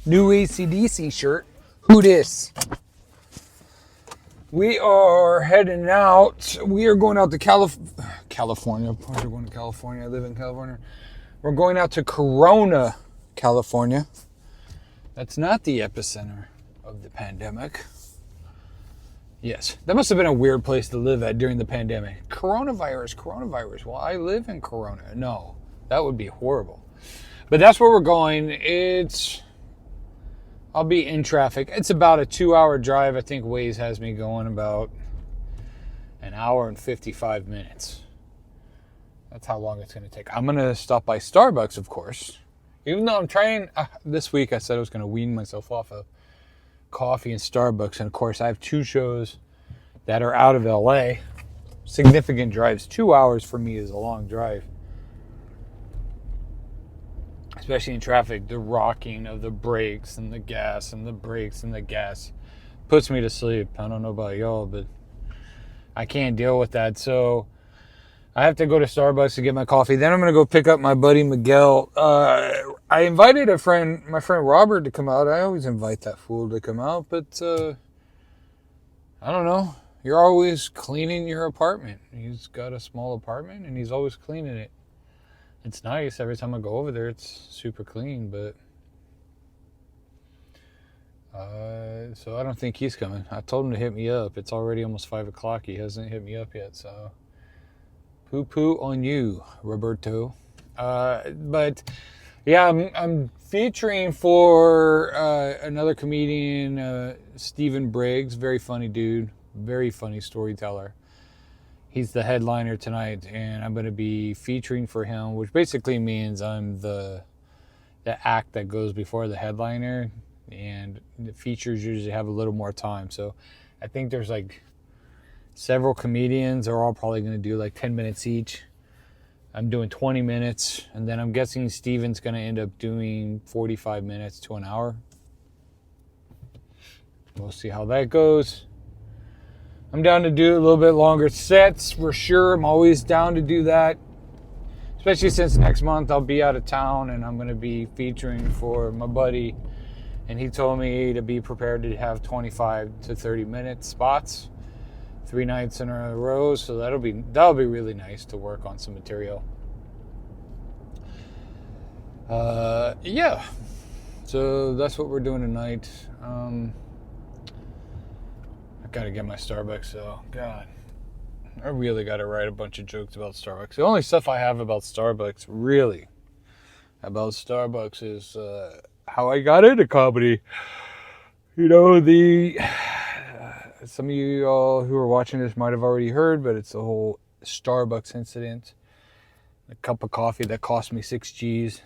new AC/DC shirt. Who dis? We are heading out. We are going out to California. Of course, we're going to California. I live in California. We're going out to Corona, California. That's not the epicenter of the pandemic. Yes, that must have been a weird place to live at during the pandemic. Coronavirus. Well, I live in Corona. No, that would be horrible. But that's where we're going. I'll be in traffic. It's about a 2-hour drive. I think Waze has me going about an hour and 55 minutes. That's how long it's going to take. I'm going to stop by Starbucks, of course. Even though I'm trying, this week I said I was going to wean myself off of coffee and Starbucks. And of course, I have 2 shows that are out of LA. Significant drives. 2 hours for me is a long drive. Especially in traffic, the rocking of the brakes and the gas and the brakes and the gas puts me to sleep. I don't know about y'all, but I can't deal with that. So I have to go to Starbucks to get my coffee. Then I'm going to go pick up my buddy Miguel. I invited my friend Robert to come out. I always invite that fool to come out, but I don't know. You're always cleaning your apartment. He's got a small apartment, and he's always cleaning it. It's nice. Every time I go over there, it's super clean, but so I don't think he's coming. I told him to hit me up. It's already almost 5 o'clock. He hasn't hit me up yet, so poo-poo on you, Roberto. But yeah, I'm featuring for another comedian, Steven Briggs. Very funny dude. Very funny storyteller. He's the headliner tonight, and I'm going to be featuring for him, which basically means I'm the act that goes before the headliner, and the features usually have a little more time. So I think there's like several comedians are all probably going to do like 10 minutes each. I'm doing 20 minutes, and then I'm guessing Steven's going to end up doing 45 minutes to an hour. We'll see how that goes. I'm down to do a little bit longer sets for sure. I'm always down to do that, especially since next month I'll be out of town and I'm going to be featuring for my buddy, and he told me to be prepared to have 25 to 30 minute spots 3 nights in a row, so that'll be really nice to work on some material. Yeah, so that's what we're doing tonight. Gotta get my Starbucks though. God, I really gotta write a bunch of jokes about Starbucks. The only stuff I have about Starbucks, really, about Starbucks is how I got into comedy. You know, some of you all who are watching this might have already heard, but it's the whole Starbucks incident. A cup of coffee that cost me 6 G's.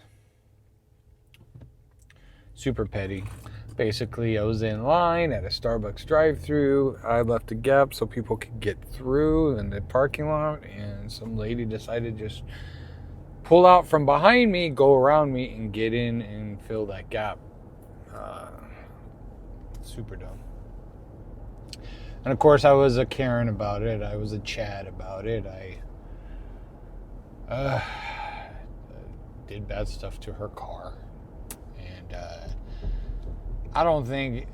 Super petty. Basically, I was in line at a Starbucks drive-thru. I left a gap so people could get through in the parking lot, and some lady decided to just pull out from behind me, go around me, and get in and fill that gap. Super dumb. And of course, I was a Karen about it. I was a Chad about it. I did bad stuff to her car. And I don't think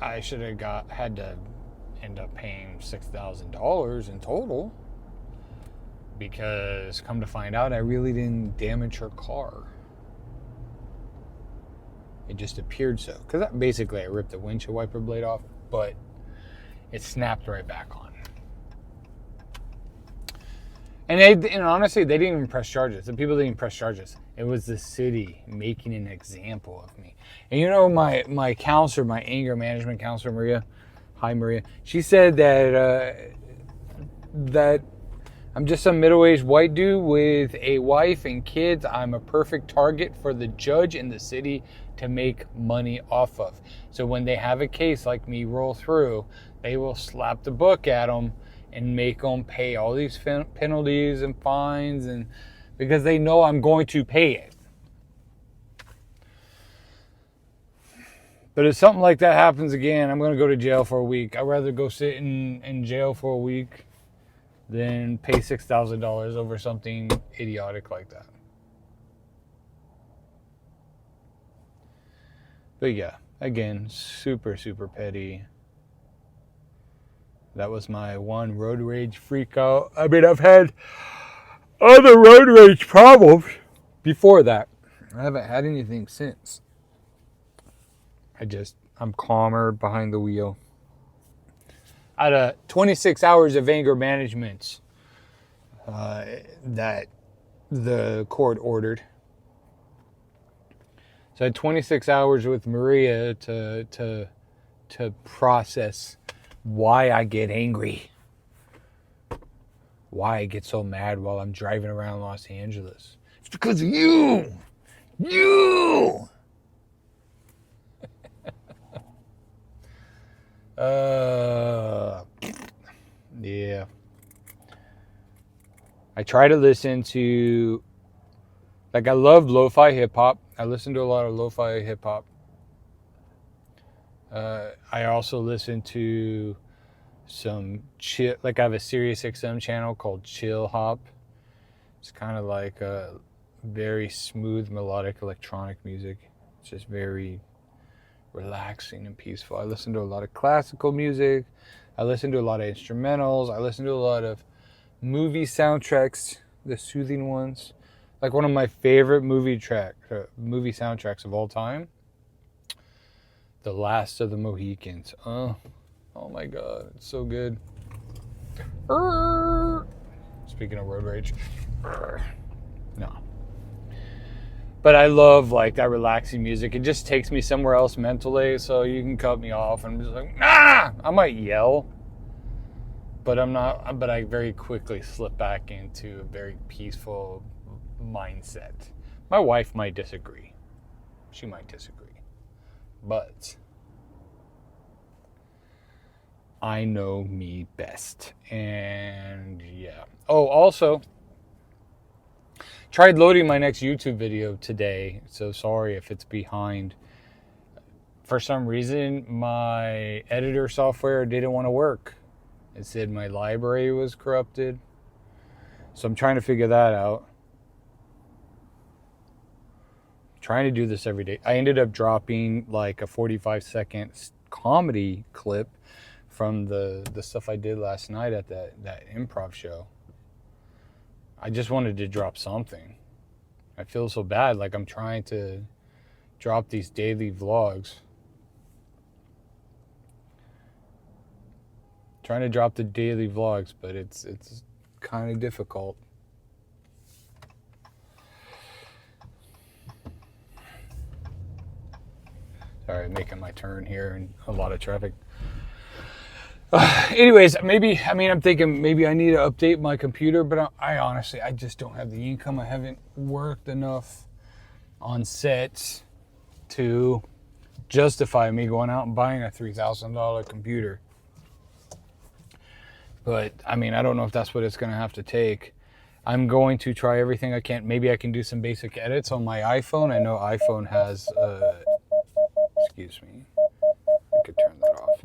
I should have had to end up paying $6,000 in total, because come to find out, I really didn't damage her car. It just appeared so. Because basically I ripped the windshield wiper blade off, but it snapped right back on. And honestly, they didn't even press charges. The people didn't even press charges. It was the city making an example of me. And you know, my counselor, my anger management counselor, Maria, hi Maria, she said that I'm just some middle-aged white dude with a wife and kids. I'm a perfect target for the judge in the city to make money off of. So when they have a case like me roll through, they will slap the book at them and make them pay all these penalties and fines, and because they know I'm going to pay it. But if something like that happens again, I'm going to go to jail for a week. I'd rather go sit in jail for a week than pay $6,000 over something idiotic like that. But yeah, again, super, super petty. That was my one road rage freak out. I mean, I've had other road rage problems before that. I haven't had anything since. I'm calmer behind the wheel. Out of 26 hours of anger management that the court ordered. So I had 26 hours with Maria to process why I get angry. Why I get so mad while I'm driving around Los Angeles. It's because of you! You! Yeah. I try to listen to, like, I love lo-fi hip-hop. I listen to a lot of lo-fi hip-hop. I also listen to some chill, like I have a Sirius XM channel called Chill Hop. It's kind of like a very smooth melodic electronic music. It's just very relaxing and peaceful. I listen to a lot of classical music. I listen to a lot of instrumentals. I listen to a lot of movie soundtracks, the soothing ones. Like one of my favorite movie soundtracks of all time, The Last of the Mohicans. Oh my God, it's so good. Speaking of road rage. No. But I love like that relaxing music. It just takes me somewhere else mentally, so you can cut me off. I'm just like, nah! I might yell, but I'm not. But I very quickly slip back into a very peaceful mindset. My wife might disagree. She might disagree. But I know me best. And yeah. Oh, also, tried loading my next YouTube video today, so sorry if it's behind. For some reason, my editor software didn't want to work. It said my library was corrupted. So I'm trying to figure that out. Trying to do this every day. I ended up dropping like a 45-second comedy clip from the stuff I did last night at that improv show. I just wanted to drop something. I feel so bad, like I'm trying to drop these daily vlogs. Trying to drop the daily vlogs, but it's kind of difficult. Sorry, making my turn here and a lot of traffic. Anyways, I'm thinking maybe I need to update my computer, but I honestly, I just don't have the income. I haven't worked enough on sets to justify me going out and buying a $3,000 computer. But, I don't know if that's what it's going to have to take. I'm going to try everything I can. Maybe I can do some basic edits on my iPhone. I know iPhone has, excuse me, I could turn that off.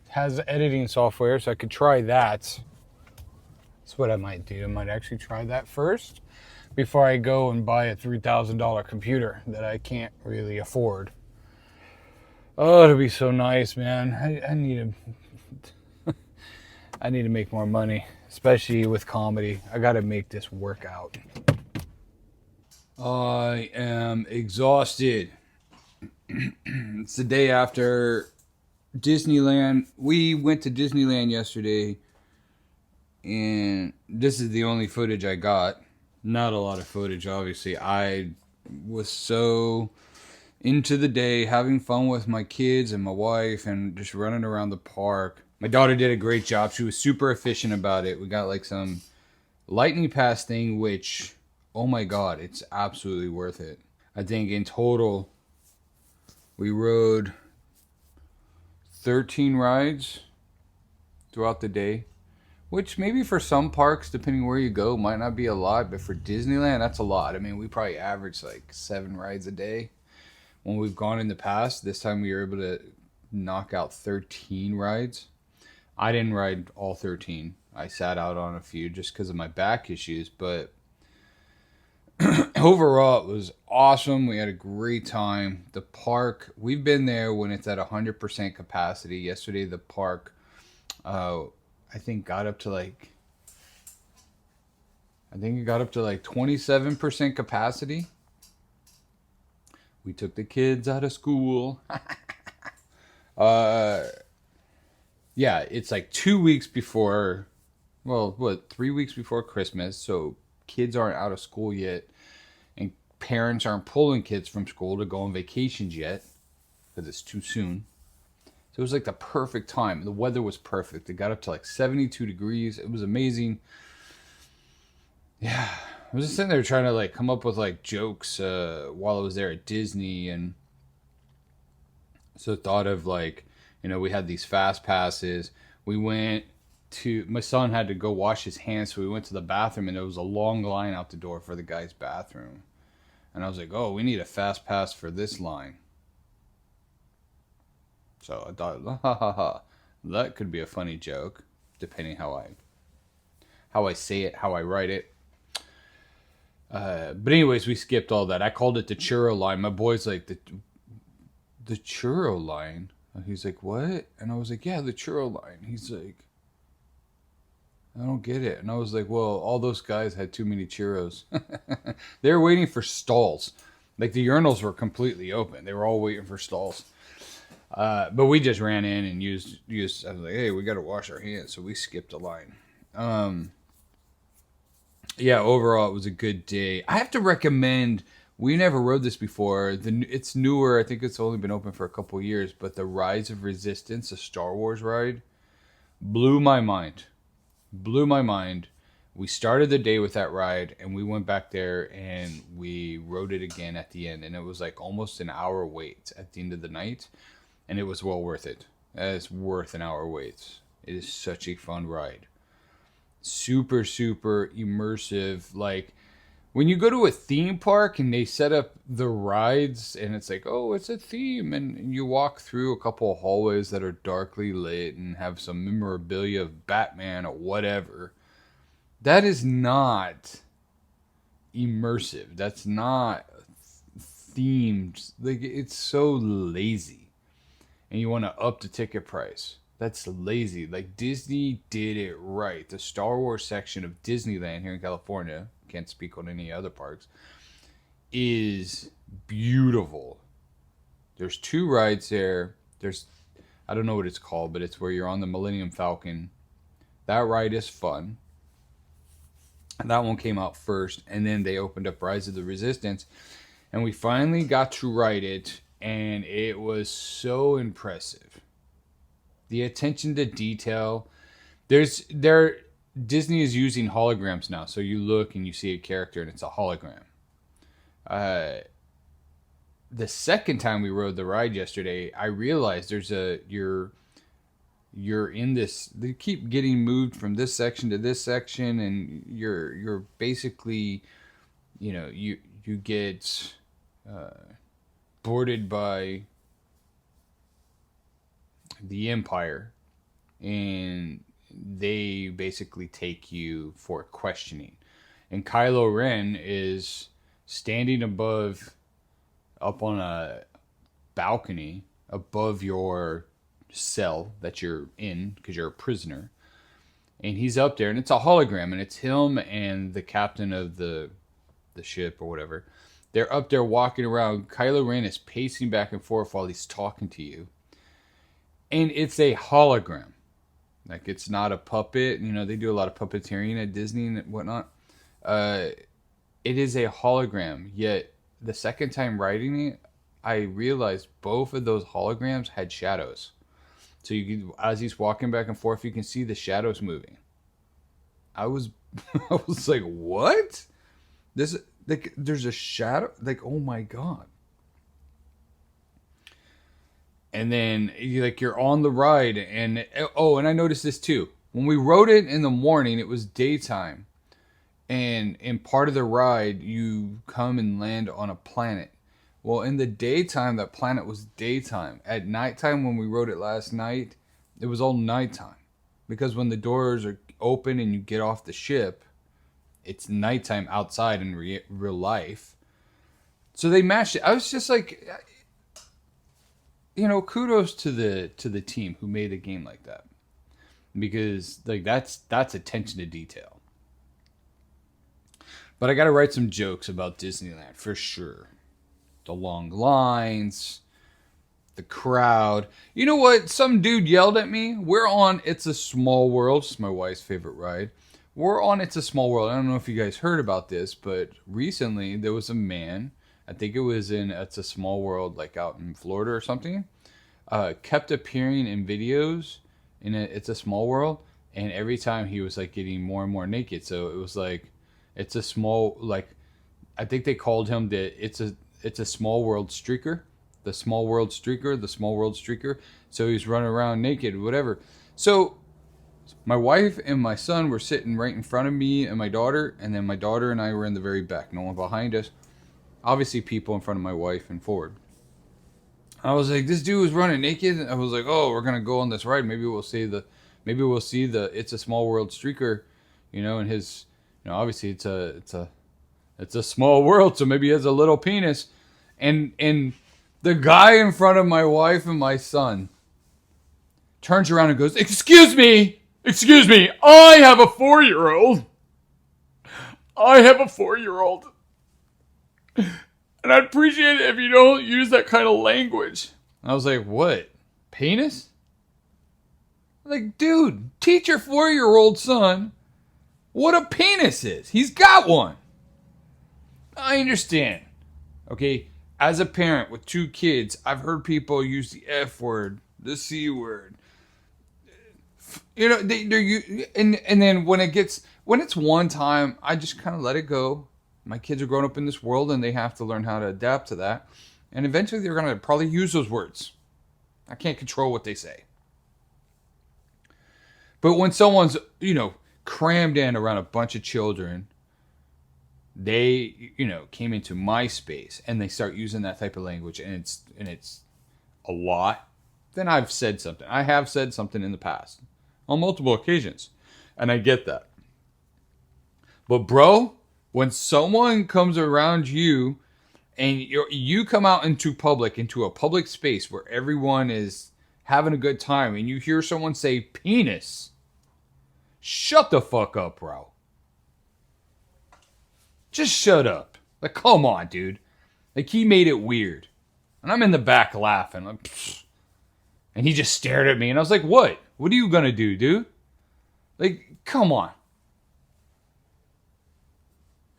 Has editing software, so I could try that. That's what I might do. I might actually try that first before I go and buy a $3,000 computer that I can't really afford. Oh, it'll be so nice, man. I need to I need to make more money, especially with comedy. I got to make this work out. I am exhausted. It's the day after Disneyland. We went to Disneyland yesterday, and this is the only footage I got. Not a lot of footage, obviously. I was so into the day, having fun with my kids and my wife, and just running around the park. My daughter did a great job. She was super efficient about it. We got like some lightning pass thing, which, oh my God, it's absolutely worth it. I think in total, we rode 13 rides throughout the day, which maybe for some parks, depending where you go, might not be a lot, but for Disneyland, that's a lot. We probably average like 7 rides a day. When we've gone in the past, this time we were able to knock out 13 rides. I didn't ride all 13. I sat out on a few just because of my back issues, but Overall, it was awesome. We had a great time. The park, we've been there when it's at 100% capacity. Yesterday, the park, uh, I think got up to like, I think it got up to like 27% capacity. We took the kids out of school. uh, yeah, it's like 2 weeks before, well, what, 3 weeks before Christmas. So kids aren't out of school yet. And parents aren't pulling kids from school to go on vacations yet because it's too soon. So it was like the perfect time. The weather was perfect. It got up to like 72 degrees. It was amazing. Yeah. I was just sitting there trying to like come up with like jokes while I was there at Disney. And so thought of like, we had these fast passes. We went to, my son had to go wash his hands. So we went to the bathroom and there was a long line out the door for the guy's bathroom. And I was like, oh, we need a fast pass for this line. So I thought, ha ha ha, that could be a funny joke, depending how I say it, how I write it. But anyways, we skipped all that. I called it the churro line. My boy's like, the churro line? And he's like, what? And I was like, yeah, the churro line. He's like, I don't get it. And I was like, well, all those guys had too many churros. They were waiting for stalls. Like the urinals were completely open. They were all waiting for stalls. But we just ran in and used. I was like, hey, we got to wash our hands. So we skipped a line. Yeah, overall, it was a good day. I have to recommend, we never rode this before. It's newer. I think it's only been open for a couple years. But the Rise of Resistance, a Star Wars ride, blew my mind. We started the day with that ride and we went back there and we rode it again at the end. And it was like almost an hour wait at the end of the night. And it was well worth it. It's worth an hour wait. It is such a fun ride. Super, super immersive. Like when you go to a theme park and they set up the rides and it's like, oh, it's a theme. And you walk through a couple of hallways that are darkly lit and have some memorabilia of Batman or whatever. That is not immersive. That's not themed. Like it's so lazy. And you want to up the ticket price. That's lazy. Like Disney did it right. The Star Wars section of Disneyland here in California, can't speak on any other parks, is beautiful. There's 2 rides there. I don't know what it's called, but it's where you're on the Millennium Falcon. That ride is fun. And that one came out first. And then they opened up Rise of the Resistance. And we finally got to ride it. And it was so impressive. The attention to detail. Disney is using holograms now. So you look and you see a character and it's a hologram. The second time we rode the ride yesterday, I realized you're in this, they keep getting moved from this section to this section, and you're basically, you get boarded by the Empire, and they basically take you for questioning. And Kylo Ren is standing up on a balcony above your cell that you're in because you're a prisoner. And he's up there, and it's a hologram, and it's him and the captain of the ship or whatever. They're up there walking around. Kylo Ren is pacing back and forth while he's talking to you. And it's a hologram. Like, it's not a puppet. They do a lot of puppeteering at Disney and whatnot. It is a hologram. Yet, the second time riding it, I realized both of those holograms had shadows. So as he's walking back and forth, you can see the shadows moving. I was like, what? There's a shadow? Like, oh my God. And then you're on the ride, and I noticed this too. When we rode it in the morning, it was daytime. And in part of the ride, you come and land on a planet. Well, in the daytime, that planet was daytime. At nighttime, when we rode it last night, it was all nighttime. Because when the doors are open and you get off the ship, It's nighttime outside in real life. So they matched it. I was just like, kudos to the team who made a game like that, because like that's attention to detail. But I got to write some jokes about Disneyland for sure. The long lines, the crowd. You know what? Some dude yelled at me. We're on It's a Small World. It's my wife's favorite ride. We're on It's a Small World. I don't know if you guys heard about this, but recently there was a man, I think it was in It's a Small World, like out in Florida or something, kept appearing in videos in It's a Small World, and every time he was like getting more and more naked. So it was like, it's a small, like, I think they called him it's a Small World streaker, the Small World streaker, the Small World streaker. So he's running around naked, whatever. So my wife and my son were sitting right in front of me and my daughter, and then my daughter and I were in the very back. No one behind us. Obviously, people in front of my wife and forward. I was like, this dude was running naked. I was like, oh, we're gonna go on this ride. Maybe we'll see the It's a Small World streaker, and his, obviously it's a small world, so maybe he has a little penis, and the guy in front of my wife and my son turns around and goes, excuse me, I have a 4-year-old. And I'd appreciate it if you don't use that kind of language. I was like, what? Penis? Like, dude, teach your 4-year-old son what a penis is. He's got one. I understand. Okay, as a parent with 2 kids, I've heard people use the F word, the C word. And then when it's one time, I just kind of let it go. My kids are growing up in this world, and they have to learn how to adapt to that. And eventually, they're going to probably use those words. I can't control what they say. But when someone's, crammed in around a bunch of children, they, came into my space and they start using that type of language, and it's a lot, then I've said something. I have said something in the past on multiple occasions, and I get that. But bro, when someone comes around you and you come out into a public space where everyone is having a good time, and you hear someone say penis, shut the fuck up, bro. Just shut up. Like, come on, dude. Like, he made it weird. And I'm in the back laughing. Like, pfft. And he just stared at me. And I was like, what? What are you going to do, dude? Like, come on.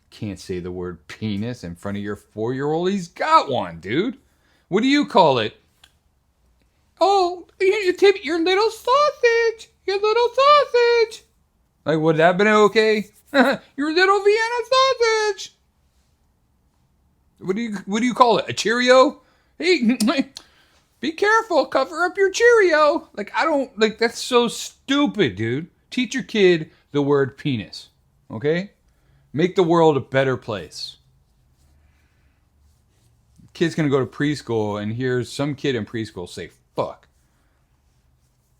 Can't say the word penis in front of your 4-year-old. He's got one, dude. What do you call it? Oh, your little sausage. Your little sausage. Like, would that have been okay? Your little Vienna sausage. What do you call it? A Cheerio? Hey, be careful. Cover up your Cheerio. Like, that's so stupid, dude. Teach your kid the word penis. Okay? Make the world a better place. Kid's gonna go to preschool and hears some kid in preschool say fuck.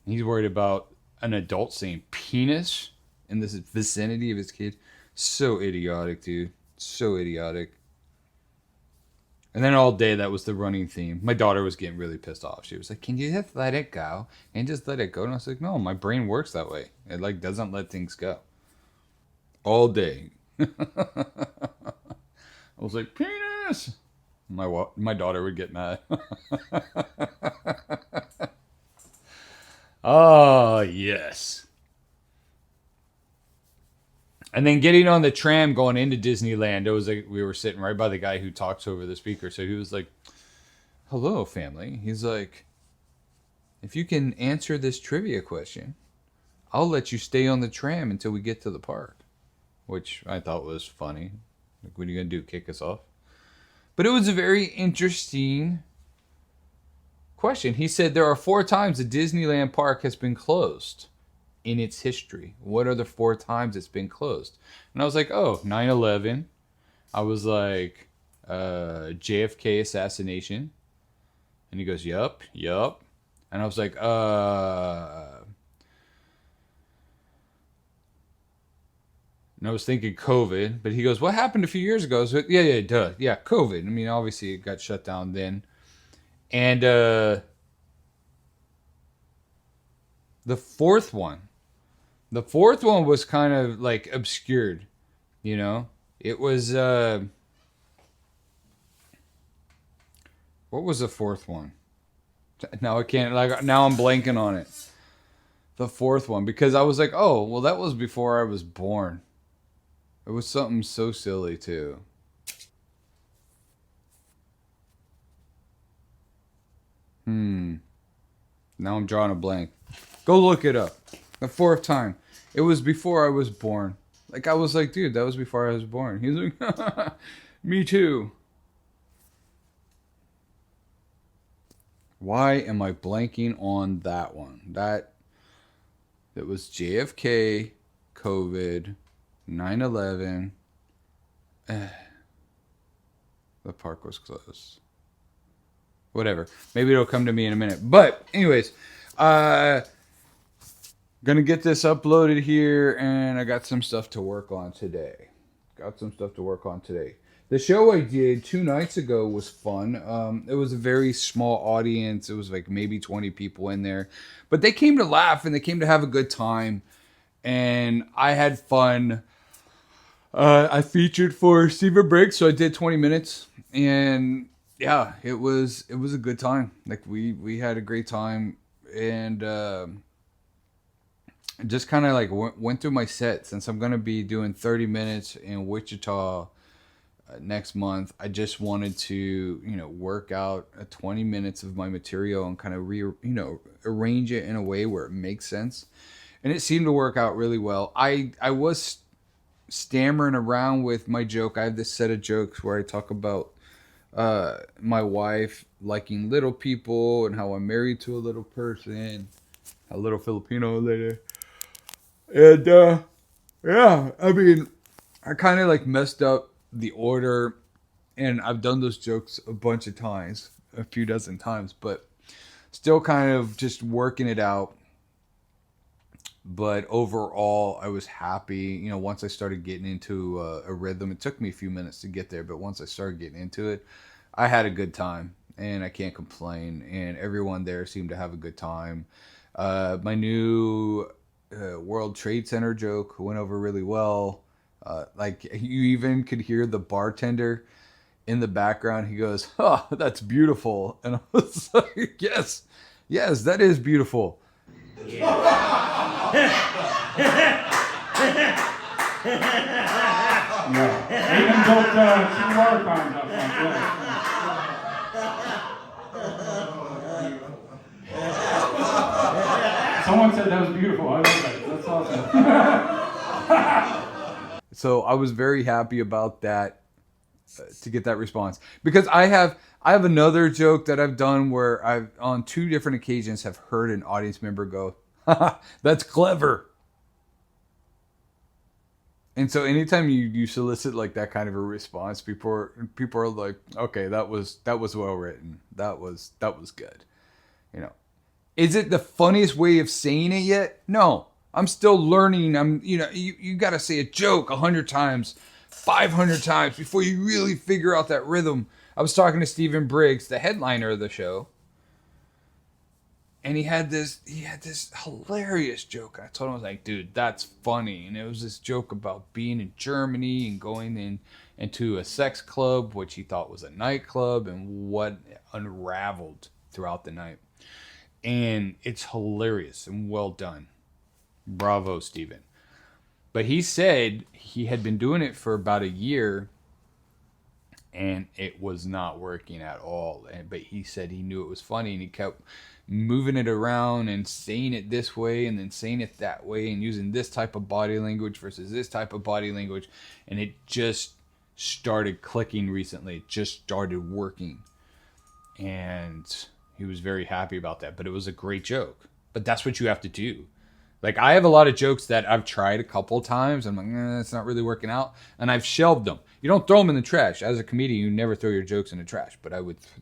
He's worried about an adult saying penis in this vicinity of his kid. So idiotic, dude. So idiotic. And then all day that was the running theme. My daughter was getting really pissed off. She was like, can you just let it go? And just let it go? And I was like, no, my brain works that way. It doesn't let things go. All day. I was like, penis! My daughter would get mad. Oh, yes. And then getting on the tram going into Disneyland, it was like we were sitting right by the guy who talks over the speaker. So he was like, hello, family. He's like, if you can answer this trivia question, I'll let you stay on the tram until we get to the park. Which I thought was funny. Like, what are you going to do, kick us off? But it was a very interesting question. He said there are 4 times the Disneyland park has been closed in its history. What are the 4 times it's been closed? And I was like, oh, 9/11. I was like, JFK assassination. And he goes, yup. And I was like, And I was thinking COVID, but he goes, "What happened a few years ago?" So, yeah, duh. Yeah, COVID. I mean, obviously it got shut down then. And the fourth one. The fourth one was kind of like obscured, you know? It was what was the fourth one? Now I can't like now I'm blanking on it. The fourth one because I was like, "Oh, well that was before I was born." It was something so silly too. Hmm. Now I'm drawing a blank. Go look it up. The fourth time. It was before I was born. Like I was like, dude, that was before I was born. He's like, me too. Why am I blanking on that one? That it was JFK, COVID, 9/11. The park was closed. Whatever. Maybe it'll come to me in a minute. But anyways, uh gonna get this uploaded here, and I got some stuff to work on today. The show I did 2 nights ago was fun. It was a very small audience. It was like maybe 20 people in there, but they came to laugh and they came to have a good time, and I had fun. I featured for Steven Briggs, so I did 20 minutes, and yeah, it was a good time. Like we had a great time, and just kind of like went through my set since I'm gonna be doing 30 minutes in Wichita next month. I just wanted to work out 20 minutes of my material and kind of arrange it in a way where it makes sense, and it seemed to work out really well. I was stammering around with my joke. I have this set of jokes where I talk about my wife liking little people and how I'm married to a little person, a little Filipino lady. And yeah, I mean, I kind of like messed up the order, and I've done those jokes a bunch of times, a few dozen times, but still kind of just working it out. But overall, I was happy. Once I started getting into a rhythm, it took me a few minutes to get there, but once I started getting into it, I had a good time, and I can't complain. And everyone there seemed to have a good time. My new World Trade Center joke went over really well. Like you even could hear the bartender in the background. He goes, "Oh, that's beautiful," and I was like, "Yes, yes, that is beautiful." Yeah. Even built QR signs up front. Yeah. Someone said that was beautiful. I love that. That's awesome. So I was very happy about that, to get that response, because I have another joke that I've done where I've on two different occasions have heard an audience member go, "Haha, that's clever." And so anytime you solicit like that kind of a response, people are like, "Okay, that was well written. That was good." You know, is it the funniest way of saying it yet? No, I'm still learning. You got to say a joke 100 times, 500 times before you really figure out that rhythm. I was talking to Steven Briggs, the headliner of the show, and he had this hilarious joke. I told him, I was like, "Dude, that's funny." And it was this joke about being in Germany and going into a sex club, which he thought was a nightclub, and what unraveled throughout the night. And it's hilarious and well done. Bravo, Steven. But he said he had been doing it for about a year, and it was not working at all. But he said he knew it was funny, and he kept moving it around and saying it this way and then saying it that way and using this type of body language versus this type of body language. And it just started clicking recently. It just started working. And he was very happy about that. But it was a great joke. But that's what you have to do. Like, I have a lot of jokes that I've tried a couple times. I'm like, it's not really working out. And I've shelved them. You don't throw them in the trash. As a comedian, you never throw your jokes in the trash. But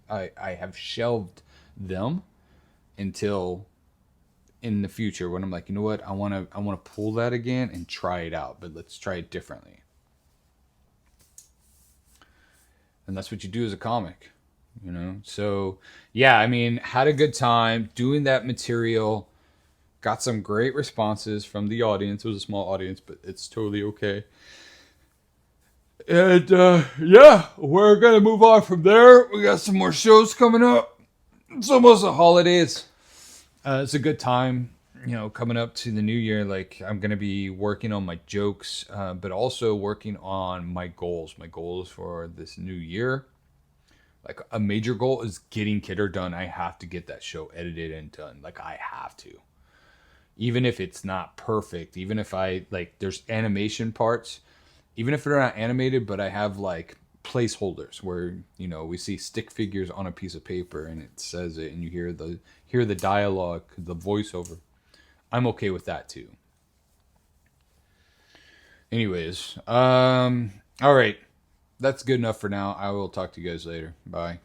I have shelved them until in the future when I'm like, you know what, I want to pull that again and try it out, but let's try it differently. And that's what you do as a comic, you know? So, yeah, I mean, had a good time doing that material. Got some great responses from the audience. It was a small audience, but it's totally okay. And yeah, we're going to move on from there. We got some more shows coming up. It's almost the holidays. It's a good time, you know, coming up to the new year. Like, I'm going to be working on my jokes, but also working on my goals. My goals for this new year. Like, a major goal is getting Kidder done. I have to get that show edited and done. Like, I have to. Even if it's not perfect, even if I, like, there's animation parts, even if they're not animated, but I have, like, placeholders where, you know, we see stick figures on a piece of paper and it says it and you hear the dialogue, the voiceover. I'm okay with that too. Anyways, all right. That's good enough for now. I will talk to you guys later. Bye.